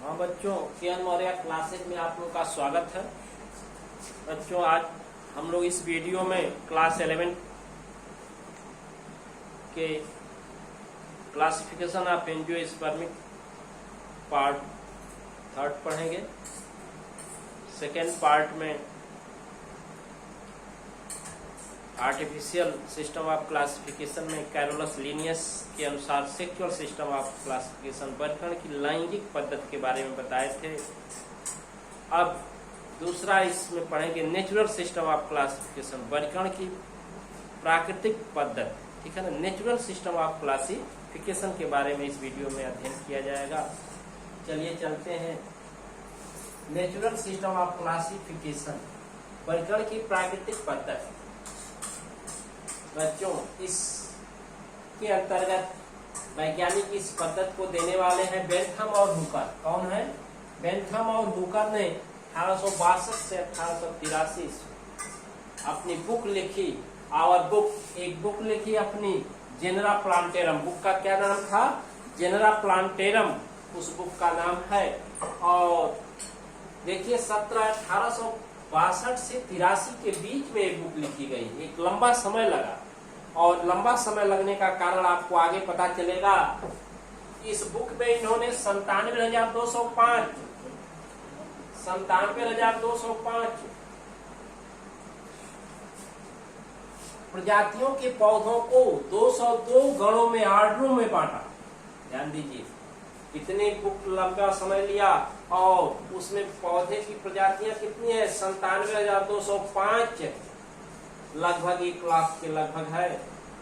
हाँ बच्चों, के एन मौर्य क्लासेज में आप लोग का स्वागत है। बच्चों, आज हम लोग इस वीडियो में क्लास 11 के क्लासिफिकेशन ऑफ एंजियोस्पर्मिक पार्ट 3 पढ़ेंगे। सेकेंड पार्ट में आर्टिफिशियल सिस्टम ऑफ क्लासिफिकेशन में कैरोलस लिनियस के अनुसार सेक्सुअल सिस्टम ऑफ क्लासिफिकेशन वर्गीकरण की लैंगिक पद्धति के बारे में बताए थे। अब दूसरा इसमें पढ़ेंगे नेचुरल सिस्टम ऑफ क्लासिफिकेशन वर्गीकरण की प्राकृतिक पद्धति। ठीक है ना, नेचुरल सिस्टम ऑफ क्लासिफिकेशन के बारे में इस वीडियो में अध्ययन किया जाएगा। चलिए चलते हैं। नेचुरल सिस्टम ऑफ क्लासिफिकेशन वर्गीकरण की प्राकृतिक पद्धति। बच्चों, इसके अंतर्गत वैज्ञानिक इस पद्धति को देने वाले हैं बेंथम और हुकर। कौन है? बेंथम और हुकर ने 1862 से 1883 अपनी बुक लिखी। एक बुक लिखी अपनी जेनेरा प्लांटेरम। बुक का क्या नाम था? जेनेरा प्लांटेरम उस बुक का नाम है। और देखिए 1862 से 83 के बीच में एक बुक लिखी गई। एक लंबा समय लगा, और लंबा समय लगने का कारण आपको आगे पता चलेगा। इस बुक में इन्होंने 97,205 प्रजातियों के पौधों को 202 गणों में, आर्डरों में बांटा। ध्यान दीजिए, कितने बुक लंबा समय लिया, और उसमें पौधे की प्रजातियां कितनी है? 97,205, लगभग 1 लाख के लगभग है।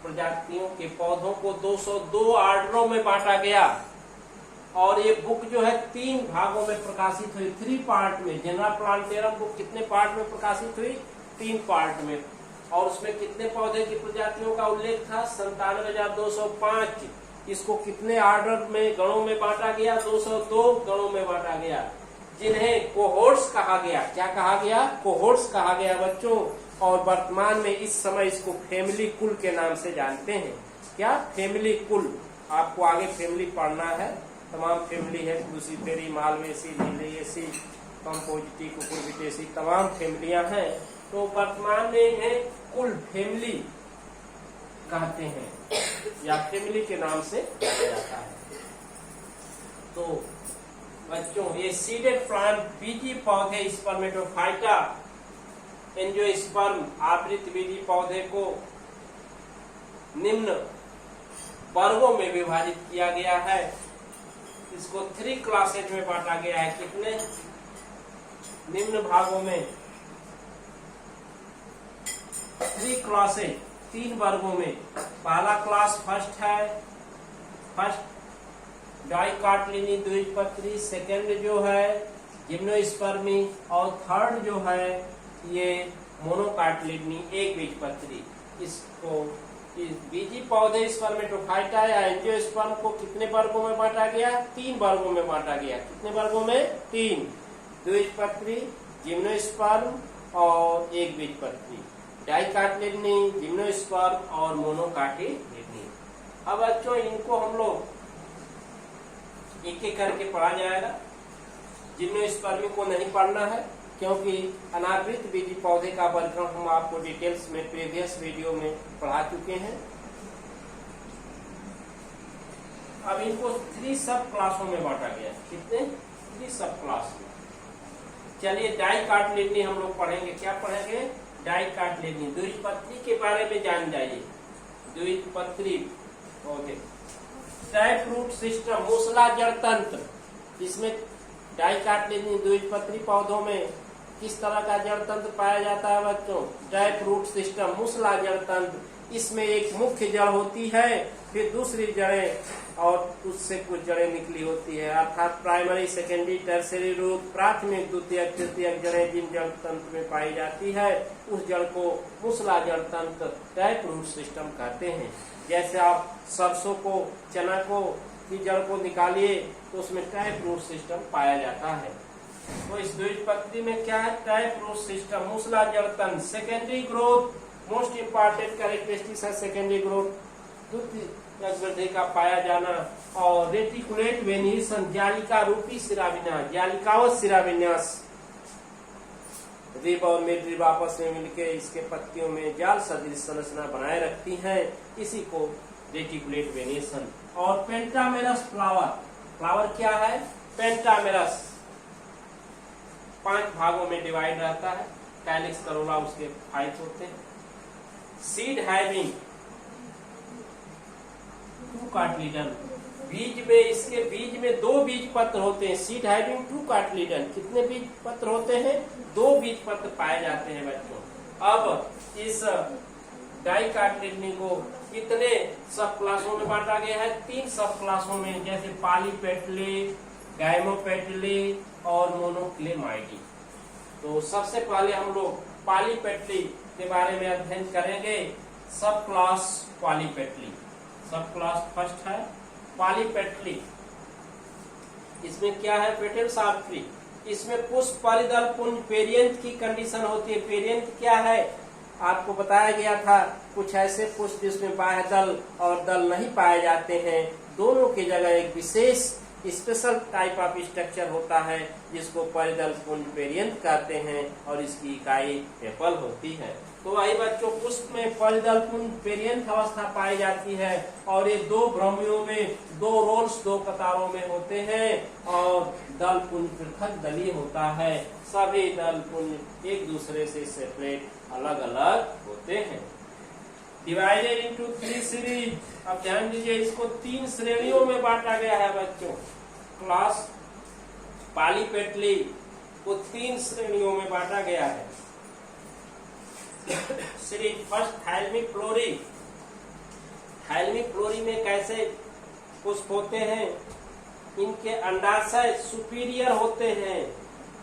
प्रजातियों के पौधों को 202 आर्डरों में बांटा गया। और ये बुक जो है 3 भागों में प्रकाशित हुई, 3 पार्ट में। जेनेरा प्लांटेरम बुक कितने पार्ट में प्रकाशित हुई? 3 पार्ट में। और उसमें कितने पौधे की प्रजातियों का उल्लेख था? 97,205। इसको कितने आर्डर में, गणों में बांटा गया? 202 गणों में बांटा गया, जिन्हें कोहोर्ट्स कहा गया। क्या कहा गया? कोहोर्ट्स कहा गया बच्चों। और वर्तमान में इस समय इसको फैमिली कुल के नाम से जानते हैं। क्या? फैमिली कुल। आपको आगे फैमिली पढ़ना है। तमाम फैमिली है, लूसीफेरी, मालवेसी, लिलियेसी, कंपोजिटी, कुकुरबिटेसी, तमाम फैमिलियां हैं। तो वर्तमान में इन्हें कुल फैमिली कहते हैं, या फैमिली के नाम से जाना जाता है। तो बच्चों, ये सीडेड प्लांट, बीजी पौधे, स्पर्मेटोफाइटा, एंजियोस्पर्म, आवृत बीजी पौधे को निम्न वर्गों में विभाजित किया गया है। इसको 3 क्लासेज में बांटा गया है। कितने? निम्न भागों में 3 क्लासेज, 3 वर्गों में। पहला क्लास फर्स्ट है, फर्स्ट डाइकोटिलिडनी द्विबीजपत्री, सेकंड जो है जिम्नोस्पर्मी, और थर्ड जो है ये मोनोकोटिलिडनी एकबीजपत्री। इसको बीजी पौधे स्पर्मेटोफाइटा या एंजियोस्पर्म को कितने वर्गों में बांटा गया? 3 वर्गों में बांटा गया। कितने वर्गों में? 3। द्विबीजपत्री, जिम्नोस्पर्म और एकबीजपत्री। डाइकोटिलिडनी, जिम्नोस्पर्म और मोनोकोटिलिडनी। अब बच्चों, इनको हम लोग एक एक करके पढ़ा जाएगा। जिम्नोस्पर्मी को नहीं पढ़ना है, क्योंकि अनावृत बीजी पौधे का वर्गीकरण हम आपको डिटेल्स में प्रीवियस वीडियो में पढ़ा चुके हैं। अब इनको 3 सब क्लासों में बांटा गया। कितने? 3 सब क्लास में। चलिए डाइकोटिलिडनी हम लोग पढ़ेंगे। क्या पढ़ेंगे? डाइकोटिलिडनी। द्विबीजपत्री के बारे में जान जाइए। द्विबीजपत्री पौधे, टैप रूट सिस्टम, मूसला जड़ तंत्र। इसमें डाइकोटिलिडनी द्विबीजपत्री पौधों में किस तरह का जड़ तंत्र पाया जाता है बच्चों? टैप रूट सिस्टम, मूसला जड़ तंत्र। इसमें एक मुख्य जड़ होती है, फिर दूसरी जड़ें, और उससे कुछ जड़ें निकली होती है, अर्थात प्राइमरी, सेकेंडरी, टर्शियरी रूट। प्राथमिक, द्वितीयक, तृतीयक जड़ें जिन जड़ तंत्र में पाई जाती है, उस जड़ को मूसला जड़ तंत्र, टैप रूट सिस्टम कहते हैं। जैसे आप सरसों को, चना को की जड़ को निकालिए तो उसमें टैप रूट सिस्टम पाया जाता है। तो इस द्विबीजपत्री में क्या है? टैप रूट सिस्टम, मूसला जड़ तंत्र। Secondary growth, most important characteristics है सेकेंडरी ग्रोथ। द्वितीयक वृद्धि का पाया जाना, और रेटिकुलेट वेनिएशन जालिका रूपी शिराविन्यास, जालिकावत शिराविन्यास, रिब और मिड रिब आपस में मिलकर इसके पत्तियों में जाल सदृश संरचना बनाए रखती हैं, इसी को रेटिकुलेट वेनिएशन। और पेंटामेरस फ्लावर, फ्लावर क्या है? पेंटामेरस 5 भागों में डिवाइड रहता है, कैलिक्स करोला उसके 5 होते हैं। सीड हैविंग 2 कार्टिलिडन, बीज में, इसके बीज में 2 बीज पत्र होते हैं। सीड हैविंग 2 कार्टिलिडन, कितने बीज पत्र होते हैं? 2 बीज पत्र पाए जाते हैं बच्चों। अब इस डाइकार्टिलिडनी को कितने सब क्लासों में बांटा गया है? 3 सब क्लासों में, जैसे पॉलीपेटली, गाइमोपेटली और मोनोक्लेमाइडी। तो सबसे पहले हम लोग पॉलीपेटली के बारे में अध्ययन करेंगे। सब क्लास पॉलीपेटली, सब क्लास फर्स्ट है पॉलीपेटली। इसमें क्या है? Petals are free. इसमें पुष्प परिदल पुंज पेरियंथ की कंडीशन होती है। पेरियंथ क्या है? आपको बताया गया था, कुछ ऐसे पुष्प जिसमें बाह्य दल और दल नहीं पाए जाते हैं, दोनों की जगह एक विशेष स्पेशल टाइप ऑफ स्ट्रक्चर होता है जिसको परिदल पुंज पेरियंथ कहते हैं, और इसकी इकाई पेपल होती है। तो वही बच्चों, पुष्प में परिदल पुंज पेरियंथ अवस्था पाई जाती है, और ये 2 भ्रमियों में 2 रोल्स 2 कतारों में होते हैं, और दल पुंज पृथक दलीय होता है। सभी दल पुंज एक दूसरे से सेपरेट अलग अलग होते हैं। Divided into 3 series. अब ध्यान दीजिए, इसको 3 श्रेणियों में बांटा गया है बच्चों। क्लास पॉलीपेटली को 3 श्रेणियों में बांटा गया है। सीरीज फर्स्ट थाइलमिक फ्लोरी। थाइलमिक फ्लोरी में कैसे पुष्प होते हैं? इनके अंडाशय सुपीरियर होते हैं,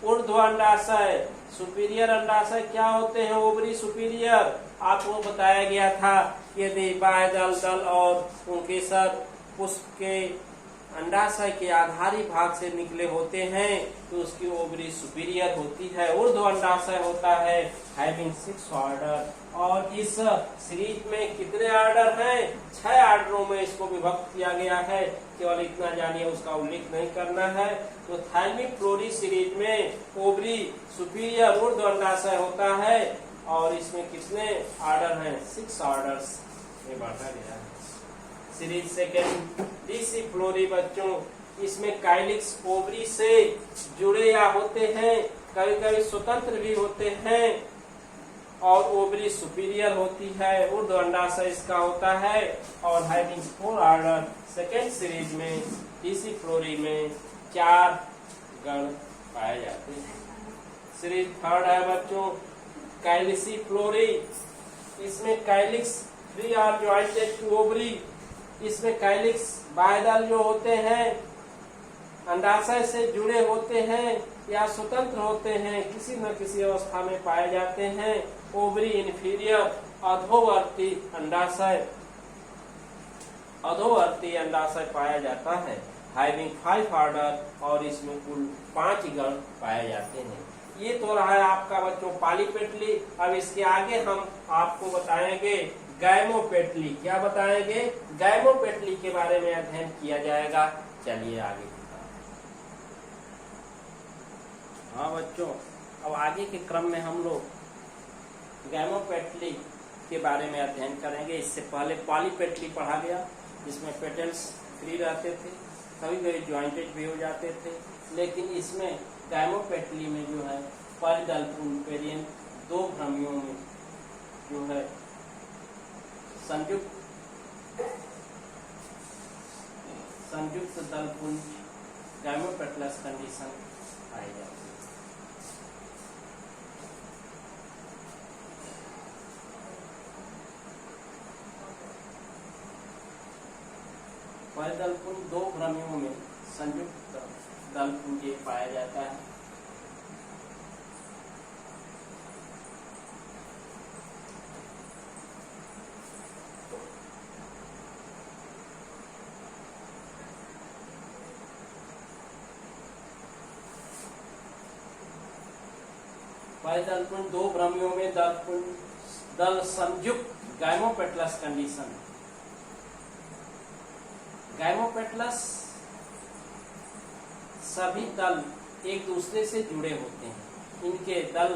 ऊर्ध्व अंडाशय। सुपीरियर अंडाशय क्या होते हैं? Ovary superior. आपको बताया गया था, यदि बाह्य दल, दल और उनके सर पुष्प के अंडाशय के आधारी भाग से निकले होते हैं तो उसकी ओवरी सुपीरियर होती है। ऊर्ध्व अंडाशय होता है हैविंग 6 ऑर्डर। और इस सीरीज में कितने ऑर्डर हैं? 6 ऑर्डरों में इसको विभक्त किया गया है। केवल इतना जानिए, उसका उल्लेख नहीं करना है। तो थाइलमिक फ्लोरी सीरीज में ओवरी सुपीरियर ऊर्ध्व अंडाशय होता है, और इसमें कितने ऑर्डर हैं? 6 ऑर्डर्स में बांटा गया है। सीरीज सेकेंड डीसी फ्लोरी बच्चों, इसमें काइलिक्स ओवरी से जुड़े या होते हैं, कभी कभी स्वतंत्र भी होते हैं, और ओवरी सुपीरियर होती है। ऊर्ध्व अंडाशय इसका होता है, और हैविंग 4 ऑर्डर। सेकेंड सीरीज में डीसी फ्लोरी में 4 गण पाए जाते हैं। सीरीज थर्ड है बच्चों काइलिसी फ्लोरी। इसमें काइलिक्स 3 आर ज्वाइंटेड टू ओवरी। इसमें काइलिक्स बाह्यदल जो होते हैं अंडाशय से जुड़े होते हैं या स्वतंत्र होते हैं, किसी न किसी अवस्था में पाए जाते हैं। ओवरी इंफीरियर अधोवर्ती अंडाशय, अधोवर्ती अंडाशय पाया जाता है। हैविंग 5 ऑर्डर, और इसमें कुल 5 गण पाए जाते हैं। ये तो रहा है आपका बच्चों पॉलीपेटली। अब इसके आगे हम आपको बताएंगे गाइमोपेटली। क्या बताएंगे? गाइमोपेटली के बारे में अध्ययन किया जाएगा। चलिए आगे। हाँ बच्चों, अब आगे के क्रम में हम लोग गाइमोपेटली के बारे में अध्ययन करेंगे। इससे पहले पॉलीपेटली पढ़ा गया, जिसमें पेटल्स फ्री रहते थे, कभी कभी ज्वाइंटेड भी हो जाते थे। लेकिन इसमें गाइमोपेटली में जो है परिदल पुंज पेरियंथ 2 भ्रमियों में जो है संयुक्त दल पुंज गाइमोपेटलस कंडीशन पाई जाती है। परिदल पुंज 2 भ्रमियों में संयुक्त दल पुंज पाया जाता है। परिदल पुंज 2 भ्रमियों में दल संयुक्त गाइमोपेटलस कंडीशन गाइमोपेटलस सभी दल एक दूसरे से जुड़े होते हैं। इनके दल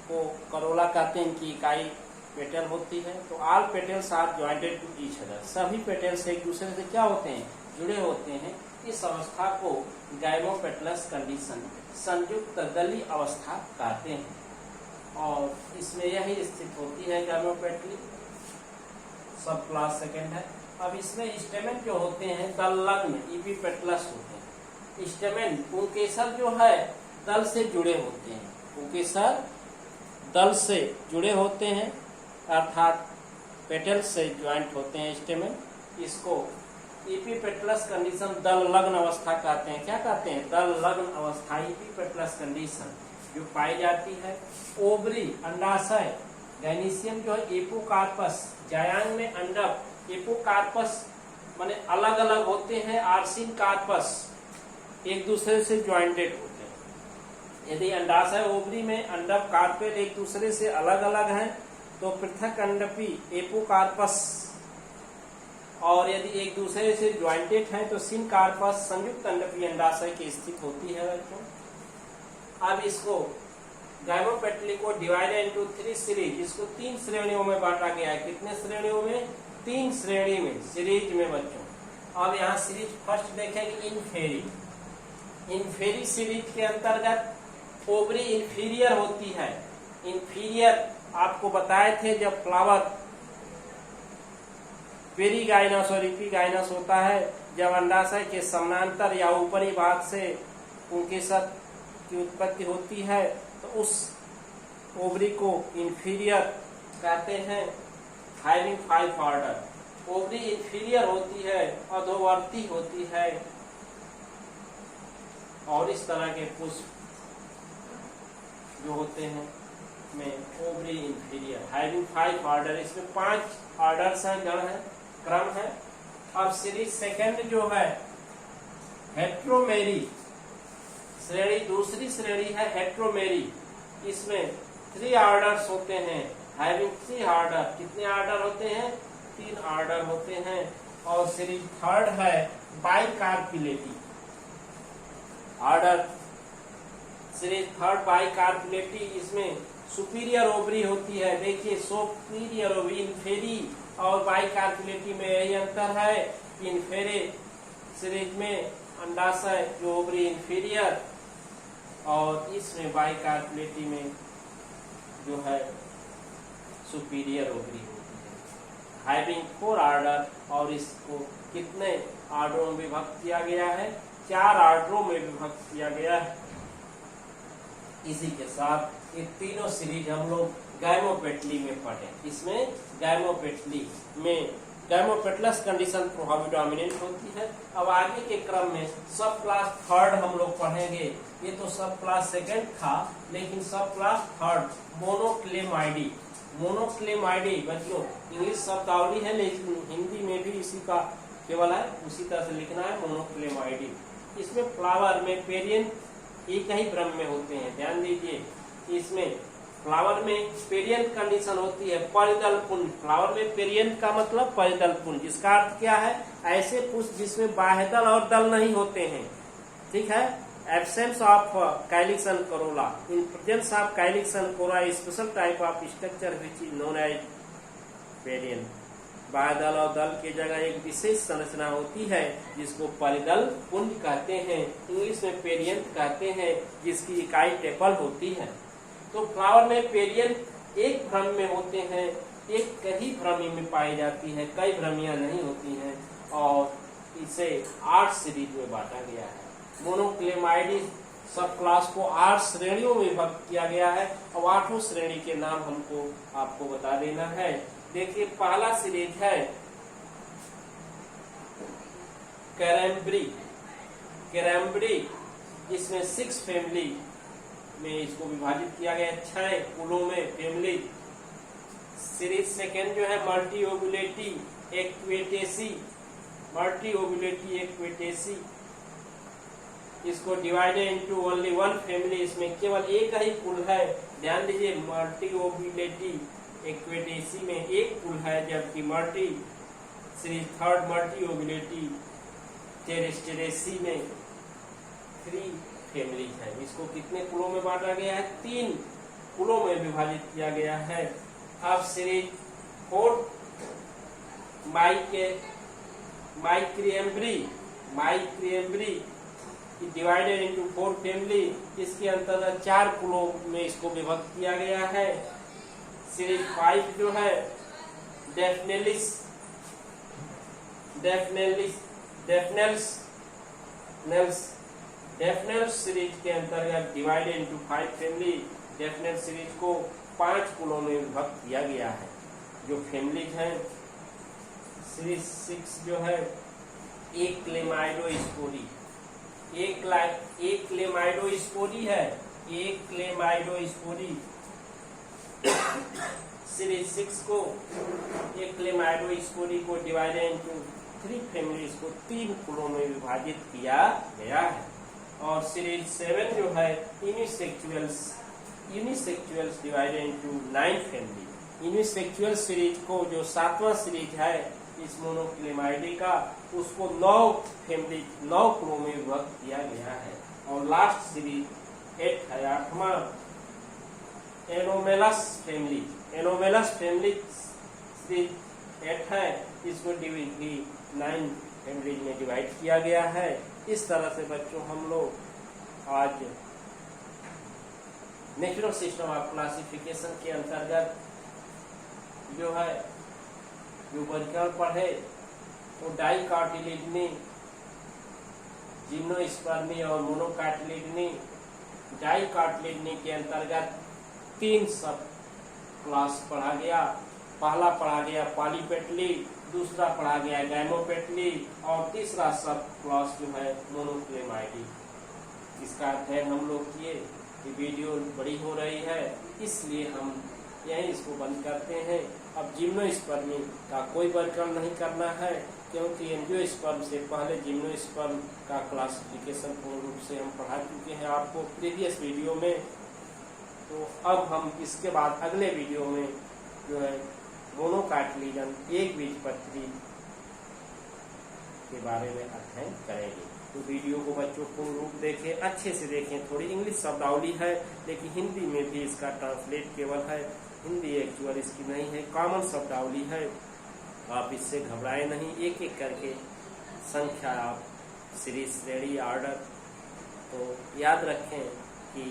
को करोला कहते हैं, इनकी इकाई पेटल होती है। तो all petals are jointed to each other, सभी पेटल्स एक दूसरे से क्या होते हैं, जुड़े होते हैं। इस अवस्था को गाइमोपेटलस कंडीशन, संयुक्त दली अवस्था कहते हैं। और इसमें यही स्थित होती है गाइमोपेटली, सब क्लास सेकेंड है। अब इसमें स्टेमेन जो होते हैं दललग्न इपीपेटलस होते हैं। स्टेमेन पुंकेसर जो है दल से जुड़े होते हैं, पुंकेसर दल से जुड़े होते हैं, अर्थात पेटल से ज्वाइंट होते हैं स्टेमेन। इसको इपीपेटलस कंडीशन दल लग्न अवस्था कहते हैं। क्या कहते हैं, दल लग्न अवस्था, इपीपेटलस कंडीशन जो पाई जाती है। ओवरी अंडाशय गैनीशियम जो है एपोकार्पस, जायांग में अंडक, एपोकार्पस माने अलग अलग होते हैं, आर्सिन कार्पस एक दूसरे से ज्वाइंटेड होते हैं। यदि अंडाशय ओवरी में अंडक कार्पेल एक दूसरे से अलग अलग हैं तो पृथक अंडपी एपोकार्पस, और यदि एक दूसरे से ज्वाइंटेड हैं तो सिनकार्पस संयुक्त अंडपी अंडाशय की स्थित होती है बच्चों। अब इसको गाइमोपेटली को डिवाइडेड इनटू 3 सीरीज, इसको 3 श्रेणियों में बांटा गया है। कितने श्रेणियों में, 3 श्रेणी में, सीरीज में बच्चों। अब यहाँ सीरीज फर्स्ट देखेंगे इनफेरी। इनफेरी सीरीज के अंतर्गत ओवरी इंफीरियर होती है। इंफीरियर आपको बताए थे जब फ्लावर पेरीगाइनस और इपीगाइनस होता है, जब अंडाशय के समानांतर या ऊपरी भाग से पुंकेसर की उत्पत्ति होती है तो उस ओवरी को इंफीरियर कहते हैं, हैविंग 5 ऑर्डर। ओवरी इंफीरियर होती है, अधोवर्ती होती है, और इस तरह के पुष्प जो होते हैं में ओवरी इंफीरियर, हैविंग 5 ऑर्डर। इसमें 5 ऑर्डर्स हैं, गण है, क्रम है। अब सीरीज सेकेंड जो है हेट्रोमेरी श्रेणी, दूसरी श्रेणी है हेट्रोमेरी। इसमें 3 ऑर्डर्स होते हैं, हैविंग 3 ऑर्डर। कितने ऑर्डर होते हैं, 3 ऑर्डर होते हैं। और सीरीज थर्ड है बाइकार्पिलेटी ऑर्डर, सीरीज थर्ड बाइकार्पिलेटी। इसमें सुपीरियर ओवरी होती है। देखिए सुपीरियर ओवरी, इनफेरी और बाइकार्पिलेटी में यही अंतर है। इनफेरे सीरीज में अंडाशय जो ओवरी इंफीरियर, और इसमें बाइकार्पिलेटी में जो है सुपीरियर ओवरी होती है, हैविंग 4 ऑर्डर। और इसको कितने ऑर्डरों में विभक्त किया गया है, 4 ऑर्डरों में विभक्त किया गया है। इसी के साथ ये तीनों सीरीज हम लोग गाइमोपेटली में पढ़े। इसमें गाइमोपेटली में गाइमोपेटलस कंडीशन प्रोडोमिनेंट होती है। अब आगे के क्रम में सब क्लास थर्ड हम लोग पढ़ेंगे। ये तो सब क्लास सेकेंड था, लेकिन सब क्लास थर्ड मोनोक्लेमाइडी। मोनोक्लेमाइडी बच्चों इंग्लिश शब्दावली है, लेकिन हिंदी में भी इसी का केवल है, उसी तरह से लिखना है, मोनोक्लेमाइडी। इसमें फ्लावर में पेरियन एक ही भ्रम में होते हैं, ध्यान दीजिए। इसमें फ्लावर में पेरियन कंडीशन होती है, परिदल पुंज। फ्लावर में पेरियन का मतलब परिदल पुंज, जिसका अर्थ क्या है, ऐसे पुष्प जिसमें बाह्यदल और दल नहीं होते हैं, ठीक है। Absence of calyx and corolla, in presence of calyx and corolla special type of structure which is known as perianth. बाह्यदल और दल की जगह एक विशेष संरचना होती है जिसको परिदल पुंज कहते हैं, इंग्लिश में पेरियन कहते हैं, जिसकी इकाई टेपल होती है। तो फ्लावर में पेरियन एक भ्रम में होते हैं, एक ही भ्रमी में पाई जाती है, कई भ्रमियां नहीं होती हैं, और इसे 8 सीरीज में बांटा गया है। मोनोक्लेमाइडी सब क्लास को 8 श्रेणियों में विभक्त किया गया है। अब 8 श्रेणी के नाम हमको आपको बता देना है। देखिए पहला सीरीज है कैरेम्ब्री। कैरेम्ब्री इसमें 6 फैमिली में इसको विभाजित किया गया, 6 कुलों में फैमिली। सीरीज सेकेंड जो है मल्टी ओबुलेटी एक्वेटेसी, मल्टी ओबुलेटी एक्वेटेसी। इसको डिवाइडेड इनटू ओनली 1 फैमिली, इसमें केवल एक ही कुल है। ध्यान दीजिए मल्टी ओबुलेटी एक्वेटेसी में एक कुल है, जबकि मल्टी सीरीज थर्ड मल्टी ओबिलिटी टेरेस्टेरेसी में 3 फैमिलीज है। इसको कितने कुलों में बांटा गया है? 3 कुलों में विभाजित किया गया है। अब सीरीज 4 माइक्रिएम्ब्री डिवाइडेड इनटू 4 फैमिली। इसके अंतर्गत 4 कुलों में इसको विभक्त किया गया है। सीरीज 5 जो है डेफनेल्स सीरीज के अंतर्गत डिवाइडेड इनटू 5 फैमिली। डेफनेल सीरीज को 5 कुलों में विभक्त किया गया है। जो फैमिलीज हैं, सीरीज 6 जो है एक क्लेमाइडोस्पोरी है। एक क्लेमाइडोस्पोरी सीरीज 6 को एक क्लेमाइडोस्पोरी को डिवाइडेड इनटू 3 फैमिलीज को 3 कुलों में विभाजित किया गया है। और सीरीज 7 जो है यूनिसेक्सुअल्स divided into 9 family. Unisexual series को जो 7वां सीरीज है इस मोनोक्लेमाइडी का, उसको 9 कुलों में विभक्त किया गया है। और लास्ट सीरीज 8 है, 8वां एनोमेलस फैमिली सीरीज 8 है। इसको 9 फैमिलीज में डिवाइड किया गया है। इस तरह से बच्चों हम लोग आज नेचुरल सिस्टम ऑफ क्लासिफिकेशन के अंतर्गत जो है जो वर्गीकरण पढ़े वो डाइकार्टिलिडनी, जिम्नोस्पर्मी और मोनोकार्टिलिडनी। डाइकार्टिलिडनी के अंतर्गत 3 सब क्लास पढ़ा गया। पहला पढ़ा गया पॉलीपेटली, दूसरा पढ़ा गया गैमोपेटली और तीसरा सब क्लास जो है मोनोक्लेमाइडी। इसका अध्ययन हम लोग किए। ये वीडियो बड़ी हो रही है इसलिए हम यहीं इसको बंद करते हैं। अब जिम्नोस्पर्मी का कोई वर्गीकरण नहीं करना है क्योंकि एंजियोस्पर्म से पहले जिम्नोस्पर्म का क्लासिफिकेशन पूर्ण रूप से हम पढ़ा चुके हैं आपको प्रीवियस वीडियो में। तो अब हम इसके बाद अगले वीडियो में जो है मोनोकार्टिलिजन एकबीजपत्री के बारे में अध्ययन करेंगे। तो वीडियो को बच्चों पूर्ण रूप देखें, अच्छे से देखें। थोड़ी इंग्लिश शब्दावली है लेकिन हिंदी में भी इसका ट्रांसलेट केवल है, हिंदी एक्चुअल इसकी नहीं है, कॉमन शब्दावली है। आप इससे घबराए नहीं, एक एक करके संख्या आप सीरीज श्रेणी ऑर्डर तो याद रखें कि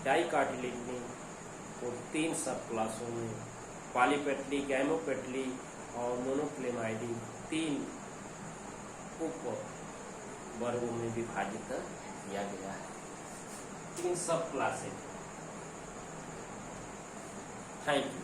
डाइकार्टिलिडनी को 3 सब क्लासों में, पॉलीपेटली, गैमोपेटली और मोनोक्लेमाइडी 3 उप वर्गों में विभाजित किया गया है। 3 सब क्लासेज। Thank you.